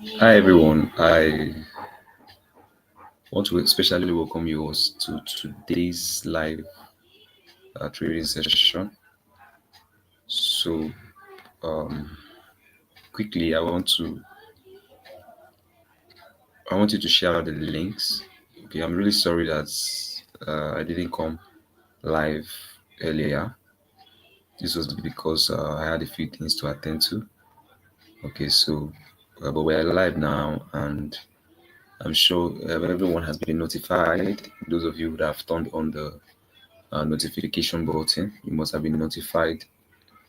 Hi everyone, I want to especially welcome you all to today's live trading session. So, um, quickly, I want you to share the links. Okay, I'm really sorry that I didn't come live earlier. This was because I had a few things to attend to. Okay, so but we're live now, and I'm sure everyone has been notified. Those of you that have turned on the notification button, you must have been notified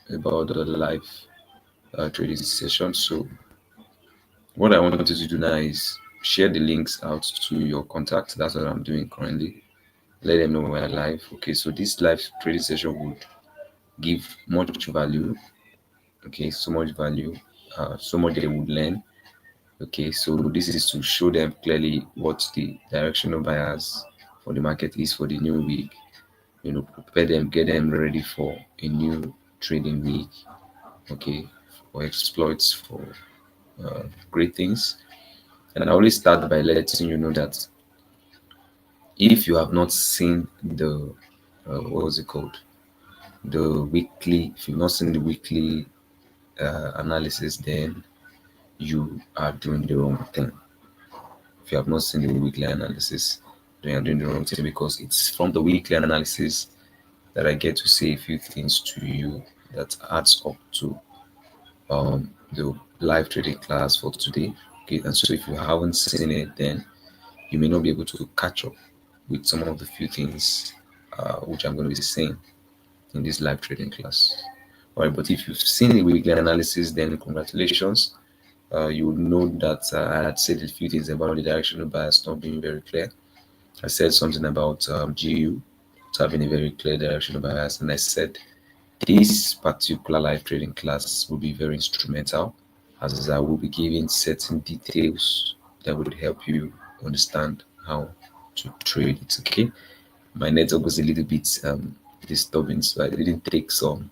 about the live trading session. So what I want you to do now is share the links out to your contacts. That's what I'm doing currently. Let them know we're live. Okay, so this live trading session would give much value. Okay, so much value, so much they would learn. Okay, so this is to show them clearly what the directional bias for the market is for the new week. Prepare them, get them ready for a new trading week. Okay, for exploits, for great things. And I always start by letting you know that if you have not seen the what was it called, the weekly, if you've not seen the weekly analysis, then you are doing the wrong thing. If you have not seen the weekly analysis, then you're doing the wrong thing, because it's from the weekly analysis that I get to say a few things to you that adds up to the live trading class for today. Okay, and so if you haven't seen it, then you may not be able to catch up with some of the few things which I'm going to be saying in this live trading class. All right, but if you've seen the weekly analysis, then congratulations. You would know that I had said a few things about the directional bias not being very clear. I said something about GU having a very clear directional bias, and I said this particular live trading class will be very instrumental, as I will be giving certain details that would help you understand how to trade it. Okay, my network was a little bit disturbing, so I didn't take some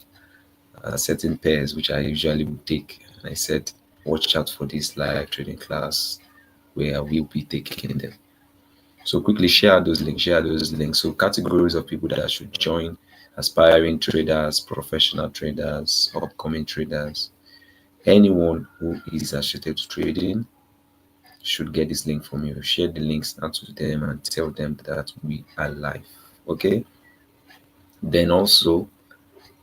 certain pairs which I usually would take. And I said, watch out for this live trading class where I will be taking them. So quickly share those links, share those links. So categories of people that should join: aspiring traders, professional traders, upcoming traders, anyone who is associated to trading should get this link from you. Share the links out to them and tell them that we are live. Okay. Then also,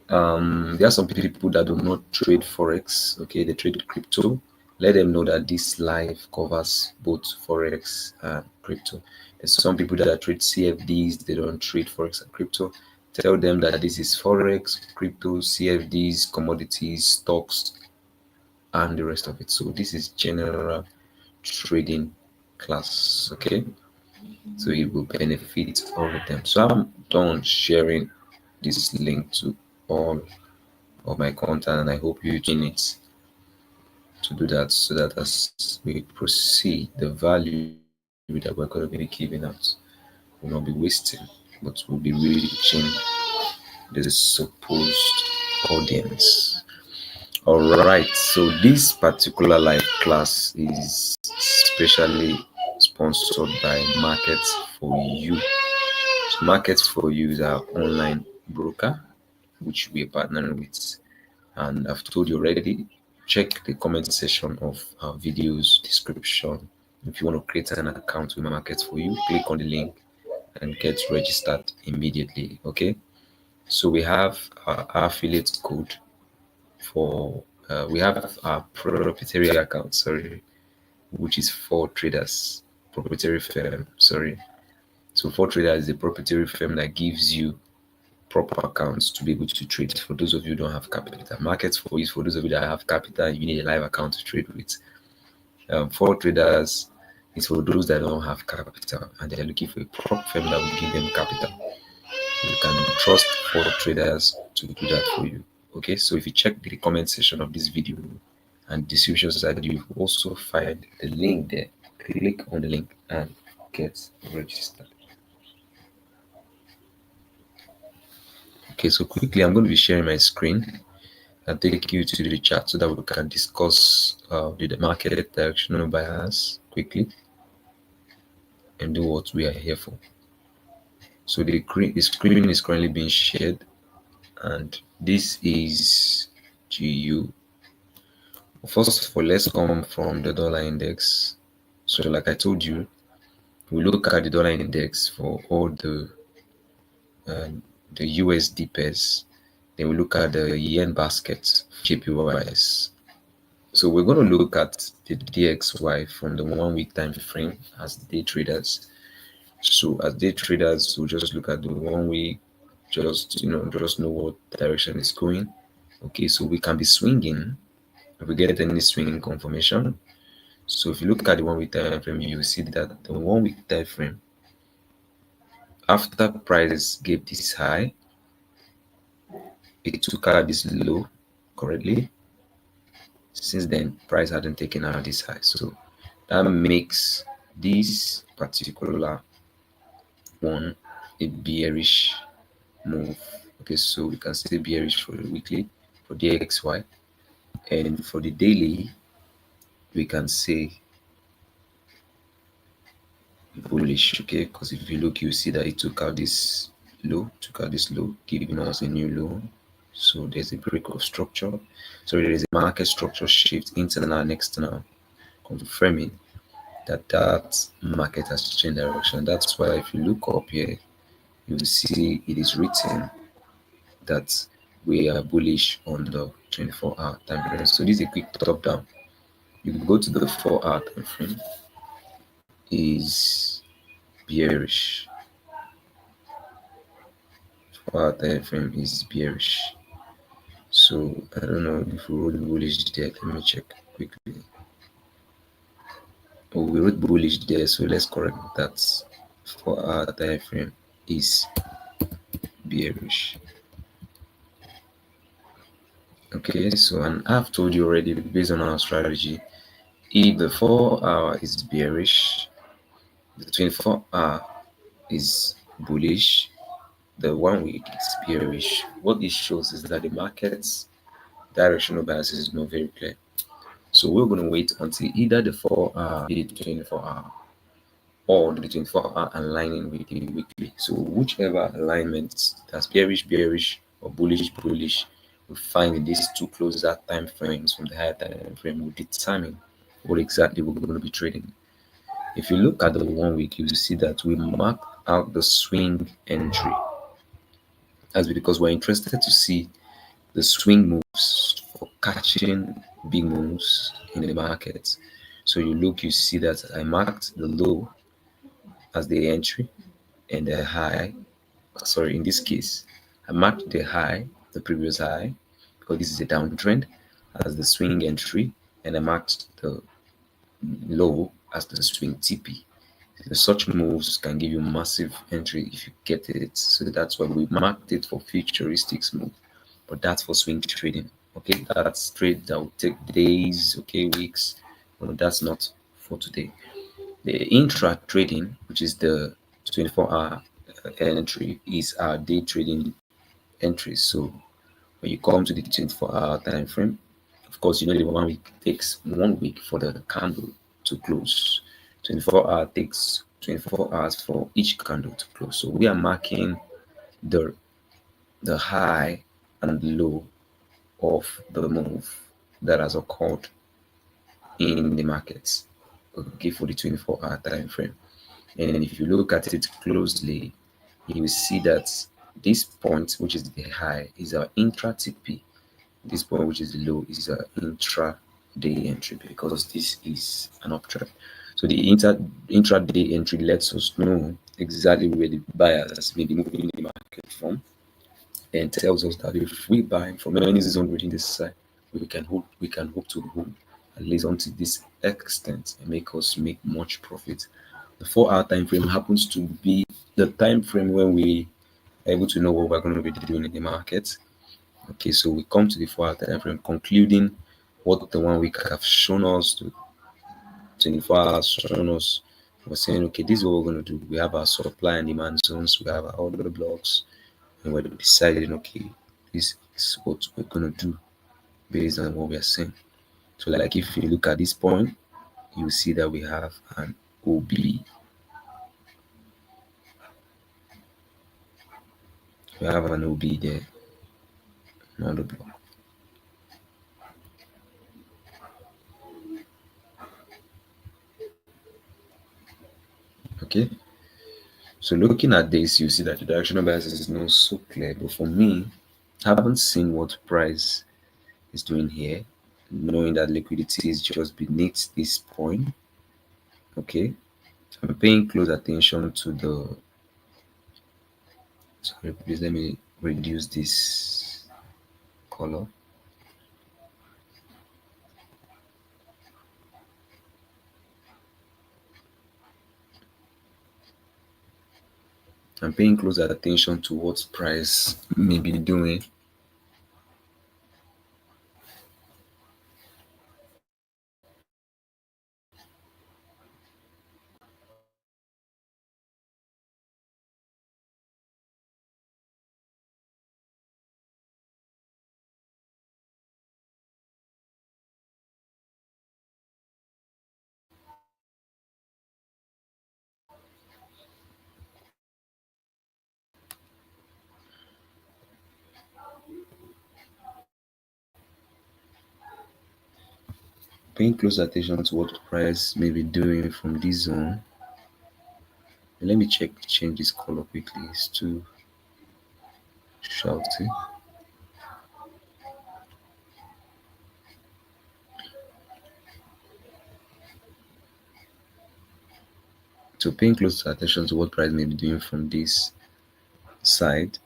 there are some people that do not trade forex. Okay, they trade crypto. Let them know that this live covers both forex and crypto. There's some people that trade CFDs, they don't trade forex and crypto. Tell them that this is forex, crypto, CFDs, commodities, stocks, and the rest of it. So this is general trading class. Okay, so it will benefit all of them. So I'm done sharing this link to all of my content, and I hope you join it to do that, so that as we proceed, the value that we're going to be giving out will not be wasting, but will be reaching the supposed audience. All right, so this particular live class is specially sponsored by Markets for You. So Markets for You is our online broker, which we are partnering with. And I've told you already, check the comment section of our video's description. If you want to create an account with Markets for You, click on the link and get registered immediately. Okay, so we have our affiliate code for we have our proprietary account, sorry, which is for traders, proprietary firm, sorry. So for traders is a proprietary firm that gives you proper accounts to be able to trade. For those of you who don't have capital, Markets for is for those of you that have capital, you need a live account to trade with. For traders, it's for those that don't have capital and they're looking for a prop firm that will give them capital. You can trust for traders to do that for you. Okay, so if you check the comment section of this video and description side, you also find the link there. Click on the link and get registered. Okay, so quickly, I'm going to be sharing my screen. I'll take you to the chart so that we can discuss the market directional bias quickly and do what we are here for. So the screen is currently being shared, and this is GU. First of all, let's come from the dollar index. So like I told you, we look at the dollar index for all the USD pairs. Then we look at the yen basket, JPYs. So we're going to look at the DXY from the 1 week time frame as day traders. So as day traders, we'll just look at the 1 week, just know what direction it's going. Okay, so we can be swinging if we get any swinging confirmation. So if you look at the 1 week time frame, you will see that the 1 week time frame, after price gave this high, it took out this low correctly. Since then, price hadn't taken out this high, so that makes this particular one a bearish move. Okay, so we can say bearish for the weekly for the XY, and for the daily we can say bullish. Okay, because if you look, you see that it took out this low, giving us a new low. So there's a break of structure. So there is a market structure shift, internal and external, confirming that market has changed direction. That's why if you look up here, you will see it is written that we are bullish on the 24-hour time frame. So this is a quick top down. You go to the 4-hour time frame, is bearish. 4-hour time frame is bearish. So I don't know if we wrote bullish there. Let me check quickly. Oh, we wrote bullish there, so let's correct that. 4-hour time frame is bearish. Okay, so and I've told you already, based on our strategy, if the 4-hour is bearish, the 24-hour is bullish, the 1 week is bearish. What this shows is that the market's directional bias is not very clear. So we're going to wait until either the 4-hour be the 24-hour or the 24-hour aligning with the weekly. So whichever alignment that's bearish, or bullish, we find in these two closer time frames from the higher time frame will determine what exactly we're going to be trading. If you look at the 1 week, you will see that we mark out the swing entry. That's because we're interested to see the swing moves for catching big moves in the market. So you look, you see that I marked the low as the entry and the high. Sorry, in this case, I marked the high, the previous high, because this is a downtrend, as the swing entry, and I marked the low as the swing TP. So such moves can give you massive entry if you get it. So that's why we marked it for futuristics move, but that's for swing trading. Okay, that's trade that will take days, okay, weeks. But that's not for today. The intra trading, which is the 24-hour entry, is our day trading entry. So when you come to the 24-hour time frame, of course, you know the 1 week takes 1 week for the candle to close. 24-hour takes 24 hours for each candle to close. So we are marking the high and low of the move that has occurred in the markets, okay, for the 24-hour time frame. And if you look at it closely, you will see that this point, which is the high, is our intra TP. This point, which is the low, is our intra-day entry, because this is an uptrend. So the intra-day entry lets us know exactly where the buyers may be moving in the market from, and tells us that if we buy from any zone within this side, we can hope to hold at least until this extent and make us make much profit. The 4-hour time frame happens to be the time frame when we are able to know what we're going to be doing in the market. Okay, so we come to the 4-hour time frame, concluding what the 1 week have shown us, the 24 hours shown us. We're saying, okay, this is what we're going to do. We have our supply and demand zones, we have our order blocks, and we're deciding, okay, this is what we're going to do based on what we are seeing. So like if you look at this point, you see that we have an OB. We have an OB there, not the block. Okay. So looking at this, you see that the directional bias is not so clear. But for me, I haven't seen what price is doing here, knowing that liquidity is just beneath this point. Okay. I'm paying close attention to the, sorry, please let me reduce this color. I'm paying close attention to what price may be doing. Paying close attention to what price may be doing from this zone. Let me change this color quickly. It's too shouty. So paying close attention to what price may be doing from this side,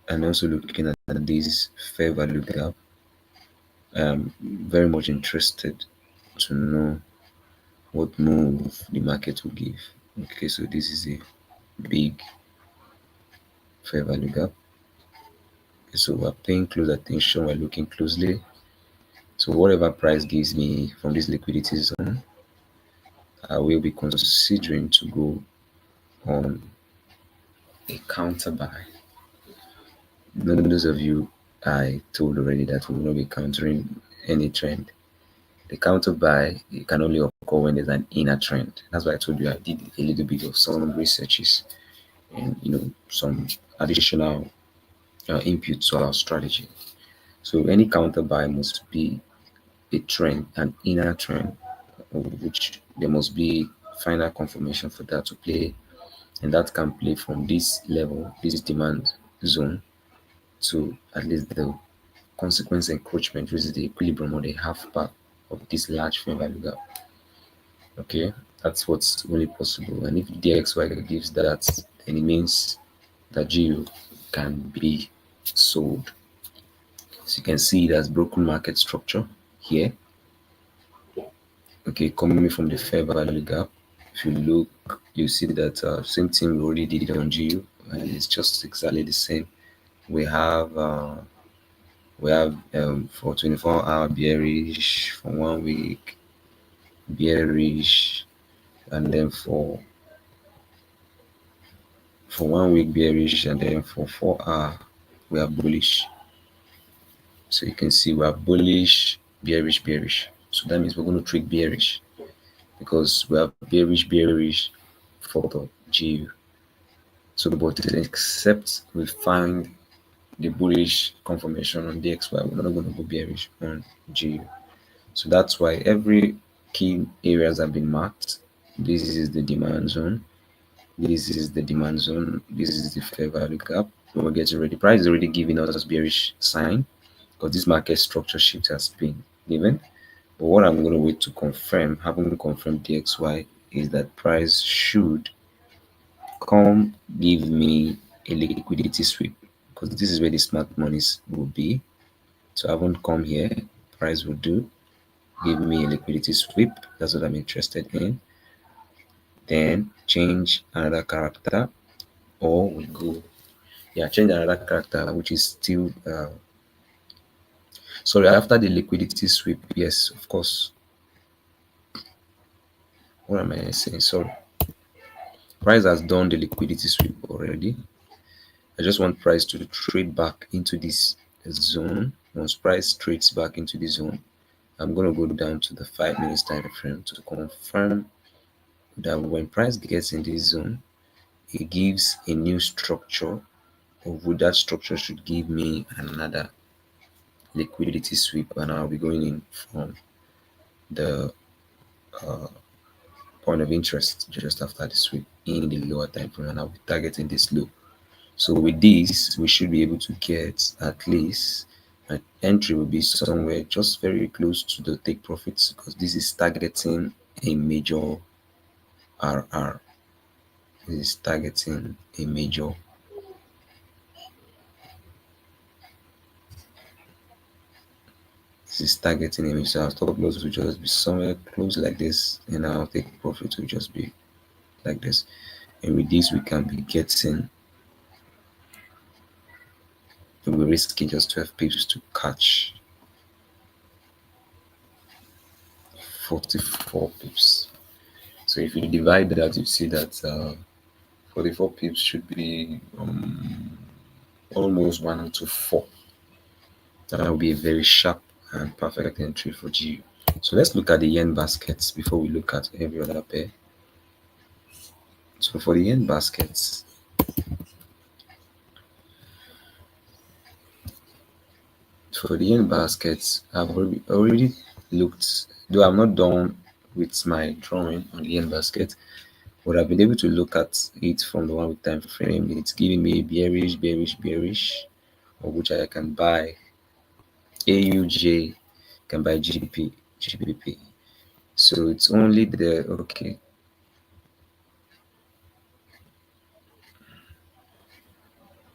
and also looking at this fair value gap. I'm very much interested to know what move the market will give. Okay, so this is a big fair value gap. Okay, so we're paying close attention, we're looking closely. So whatever price gives me from this liquidity zone, I will be considering to go on a counter buy. Those of you I told already that we will not be countering any trend. The counter buy, it can only occur when there's an inner trend. That's why I told you I did a little bit of some researches and some additional input to our strategy. So any counter buy must be a trend, an inner trend, which there must be final confirmation for that to play, and that can play from this level, this demand zone, to at least the consequence encroachment, which is the equilibrium or the half part of this large fair value gap. Okay, that's what's only possible. And if DXY gives that, then it means that GU can be sold. So you can see it as broken market structure here. Okay, coming from the fair value gap. If you look, you see that same thing we already did it on GU, and it's just exactly the same. We have for 24-hour bearish, for 1 week bearish, and then for 1 week bearish, and then for 4 hour we are bullish. So you can see we are bullish, bearish, bearish. So that means we're going to trade bearish because we are bearish, bearish for the GU. So but except we find the bullish confirmation on DXY, we're not going to go bearish on GU. So that's why every key areas have been marked. This is the demand zone. This is the demand zone. This is the fair value gap. When we get ready, price is already giving us bearish sign because this market structure shift has been given. But what I'm going to wait to confirm, having confirmed DXY, is that price should come give me a liquidity sweep because this is where the smart monies will be. So I haven't come here. Price will do give me a liquidity sweep. That's what I'm interested in. Then change another character, or we go, yeah, change another character, which is still sorry, after the liquidity sweep. Yes, of course. What am I saying? Sorry. Price has done the liquidity sweep already. I just want price to trade back into this zone. Once price trades back into the zone, I'm going to go down to the 5 minutes time frame to confirm that when price gets in this zone, it gives a new structure, or that structure should give me another liquidity sweep, and I'll be going in from the uh, point of interest just after the sweep in the lower time frame, and I'll be targeting this low. So with this, we should be able to get at least an entry will be somewhere just very close to the take profits, because this is targeting a major RR. This is targeting a major. This is targeting a major. So our stop loss will just be somewhere close like this, and our take profit will just be like this. And with this, we can be getting. We're risking just 12 pips to catch 44 pips. So if you divide that, you see that 44 pips should be almost 1 to 4. That will be a very sharp and perfect entry for GU. So let's look at the yen baskets before we look at every other pair. So for the yen baskets, I've already looked, though I'm not done with my drawing on the yen basket, but I've been able to look at it from the 1 week time frame. It's giving me bearish, of which I can buy AUJ, can buy GBP. So it's only the, okay.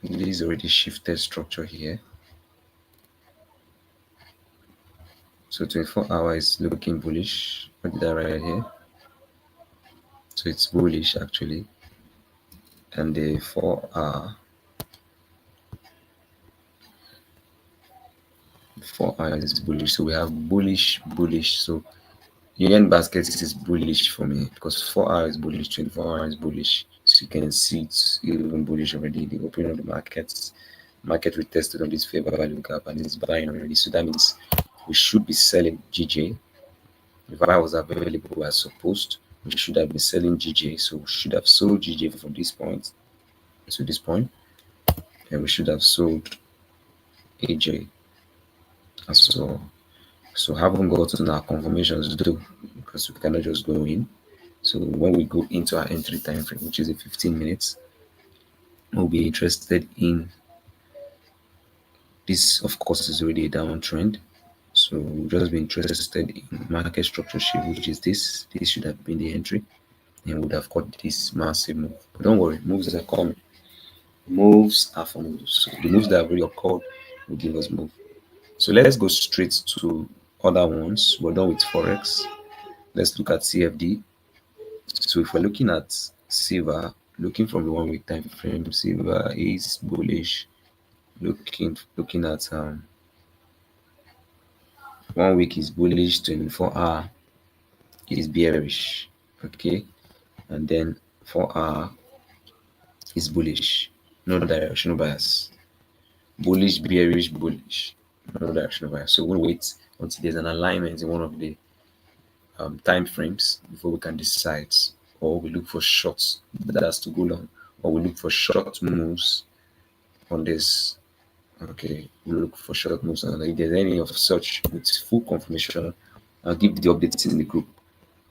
This is already shifted structure here. So 24 hours is looking bullish. What did I write here? So it's bullish actually. And the 4 hour, 4 hours is bullish. So we have bullish. So yen basket is bullish for me because 4 hours is bullish, 24 hours is bullish. So you can see it's even bullish already. The opening of the market retested on this fair value gap and it's buying already. So that means we should be selling GJ. If I was available as supposed, we should have been selling GJ. So we should have sold GJ from this point to this point, and we should have sold AJ as well. So haven't gotten our confirmations though, because we cannot just go in. So when we go into our entry time frame, which is a 15 minutes, we'll be interested in this. Of course, is already a downtrend. So we'll just be interested in market structure shift, which is this. This should have been the entry, and would have caught this massive move. But don't worry, moves are coming. Moves are for moves. So the moves that have already occurred will give us move. So let's go straight to other ones. We're done with Forex. Let's look at CFD. So if we're looking at silver, looking from the 1 week time frame, silver is bullish. Looking at 1 week is bullish, 24 hour is bearish. Okay, and then 4 hour is bullish, no directional bias. Bullish, bearish, bullish, no directional bias. So we'll wait until there's an alignment in one of the time frames before we can decide, or we look for shorts, but that's to go long, or we look for short moves on this. Okay, we look for short moves, and if there's any of such with full confirmation, I'll give the updates in the group.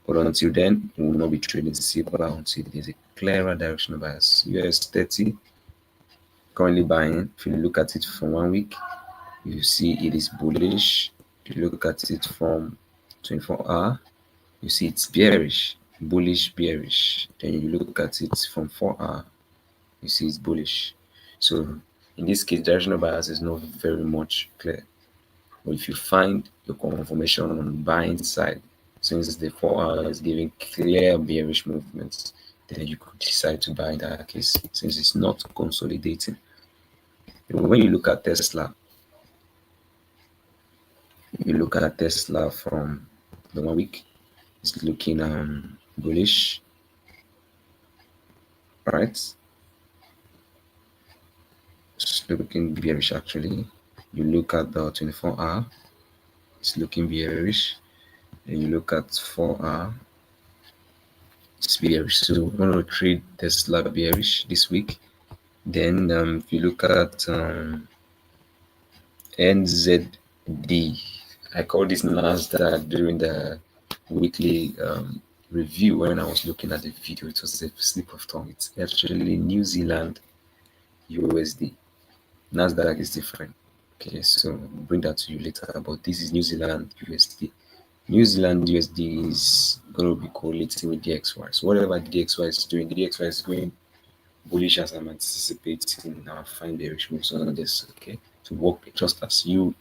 But until then, we will not be trading silver until there's a clearer directional bias. US 30 currently buying. If you look at it from 1 week, you see it is bullish. If you look at it from 24 hour, you see it's bearish, bullish, bearish. Then you look at it from 4 hour, you see it's bullish. So in this case, directional bias is not very much clear. But if you find your confirmation on the buying side, since the 4 hour is giving clear bearish movements, then you could decide to buy in that case, since it's not consolidating. When you look at Tesla, from the 1 week, it's looking bullish, right? It's looking bearish actually. You look at the 24-hour, it's looking bearish. And you look at 4-hour, it's bearish. So we're going to trade Tesla bearish this week. Then if you look at NZD, I call this Nasdaq during the weekly review when I was looking at the video. It was a slip of tongue. It's actually New Zealand USD. Nasdaq is different. Okay, so I'll bring that to you later. But this is New Zealand USD. New Zealand USD is going to be correlating with DXY. So whatever the DXY is doing, the DXY is going bullish as I'm anticipating. Now find bearish moves on this. Okay, to work just as EU.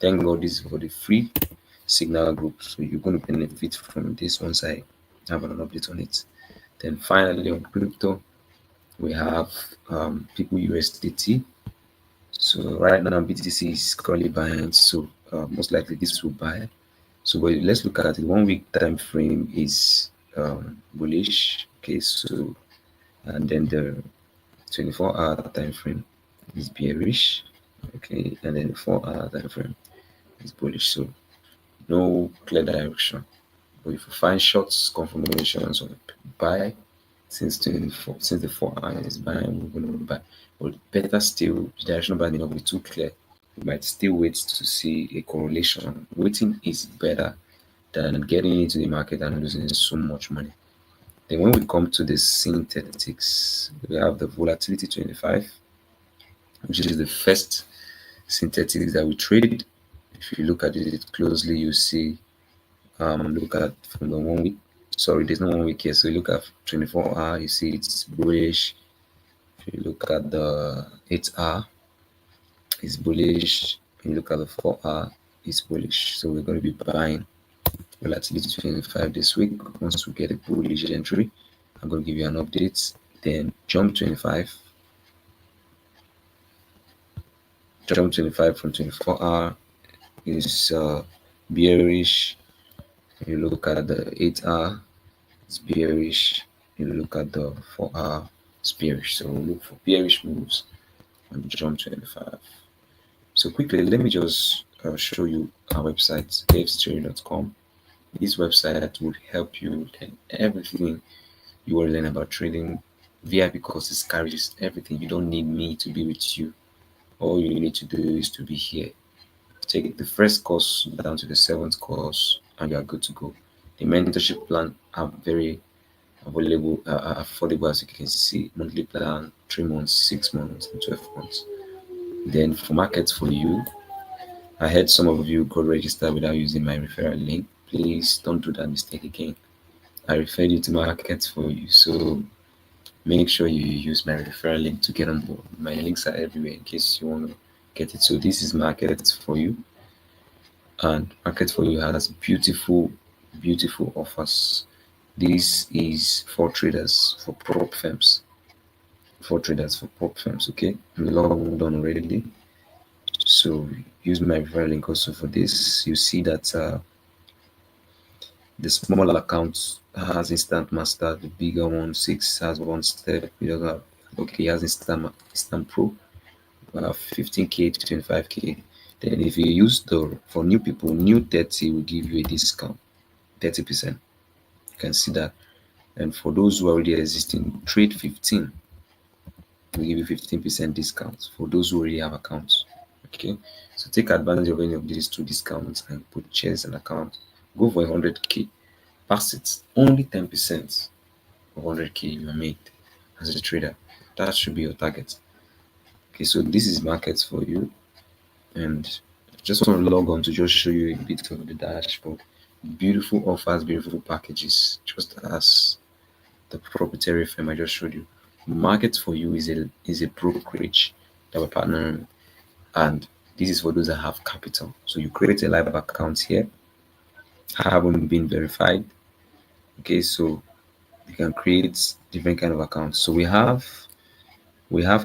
Thank God this is for the free signal group. So you're going to benefit from this once I have an update on it. Then finally on crypto, we have people USDT. So right now BTC is currently buying, so most likely this will buy. So but let's look at it. 1 week time frame is bullish. Okay, so and then the 24-hour time frame is bearish. Okay, and then the 4-hour time frame is bullish. So no clear direction. But if you find shorts confirmations on buy since the 4-hour is buying, we're going to buy. But better still, the directional band may not be too clear. You might still wait to see a correlation. Waiting is better than getting into the market and losing so much money. Then when we come to the synthetics, we have the volatility 25, which is the first synthetics that we traded. If you look at it closely, you see look at from the 1 week. Sorry, there's no 1 week here. So you look at 24-hour, you see it's bullish. If you look at the 8-hour, it's bullish. If you look at the 4-hour, it's bullish. So we're going to be buying volatility 25 this week. Once we get a bullish entry, I'm going to give you an update. Then jump 25 from 24-hour is bearish. If you look at the 8-hour, it's bearish. You look at the 4-hour, it's bearish. So we'll look for bearish moves on jump 25. So quickly, let me just show you our website, kfstrading.com. This website would help you learn everything you want to learn about trading. VIP courses carries everything. You don't need me to be with you. All you need to do is to be here. Take the first course down to the 7th course, and you are good to go. The mentorship plan are very available, affordable, as you can see. Monthly plan, 3 months, 6 months, and 12 months. Then for markets for you, I heard some of you got registered without using my referral link. Please don't do that mistake again. I referred you to markets for you, so make sure you use my referral link to get on board. My links are everywhere in case you want to get it. So this is markets for you, and market for you has beautiful offers. This is for traders, for prop firms. Okay, logged on already. So use my referral link also for this. You see that the small account has instant master, the bigger one 6 has 1 step. Okay, has instant pro, 15k to 25k. Then if you use the for new people, new 30 will give you a discount, 30%. You can see that. And for those who are already existing, trade 15 will give you 15% discount for those who already have accounts. Okay, so take advantage of any of these 2 discounts and purchase an account. Go for 100k, pass it. Only 10% of 100k you are made as a trader. That should be your target. Okay, so this is markets for you, and just want to log on to just show you a bit of the dashboard. Beautiful offers, beautiful packages, just as the proprietary firm I just showed you. Market for you is a brokerage that we're partnering, and this is for those that have capital. So you create a live account here, haven't been verified. Okay, so you can create different kind of accounts. So we have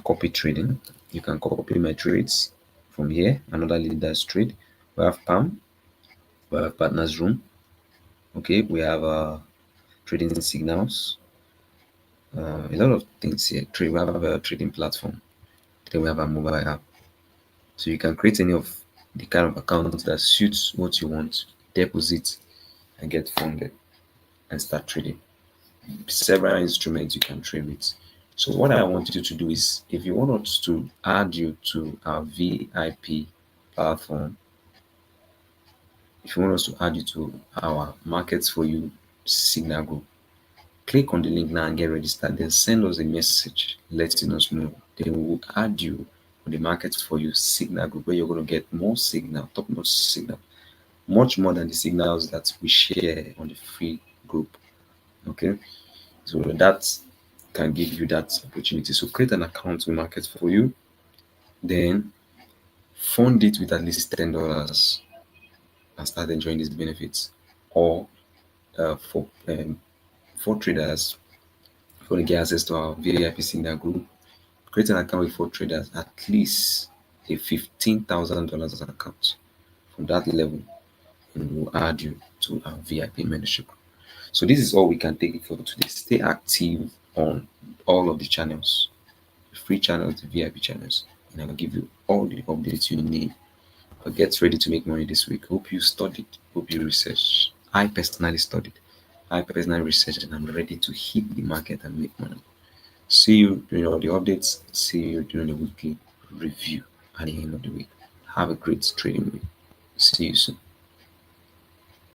copy trading. You can copy my trades from here. Another leaders trade. We have PAM. We have partners room. Okay, we have trading signals. A lot of things here. We have a trading platform. Then we have a mobile app. So you can create any of the kind of account that suits what you want, deposit and get funded and start trading. Several instruments you can trade with. So what I want you to do is, if you want us to add you to our VIP platform, if you want us to add you to our Markets for You Signal group, click on the link now and get registered. Then send us a message letting us know. Then we will add you on the Markets for You Signal group, where you're going to get more signal, top-notch signal, much more than the signals that we share on the free group. Okay, so that can give you that opportunity. So create an account with Markets for You, then fund it with at least $10 and start enjoying these benefits. Or for traders, if you want to get access to our VIP signal group, create an account with 4 traders, at least a $15,000 account. From that level, and we'll add you to our VIP membership. So this is all we can take for today. Stay active on all of the channels, the free channels, the VIP channels, and I'll give you all the updates you need. But get ready to make money this week. Hope you studied. Hope you researched. I personally studied. I personally researched, and I'm ready to hit the market and make money. See you during all the updates. See you during the weekly review at the end of the week. Have a great trading week. See you soon.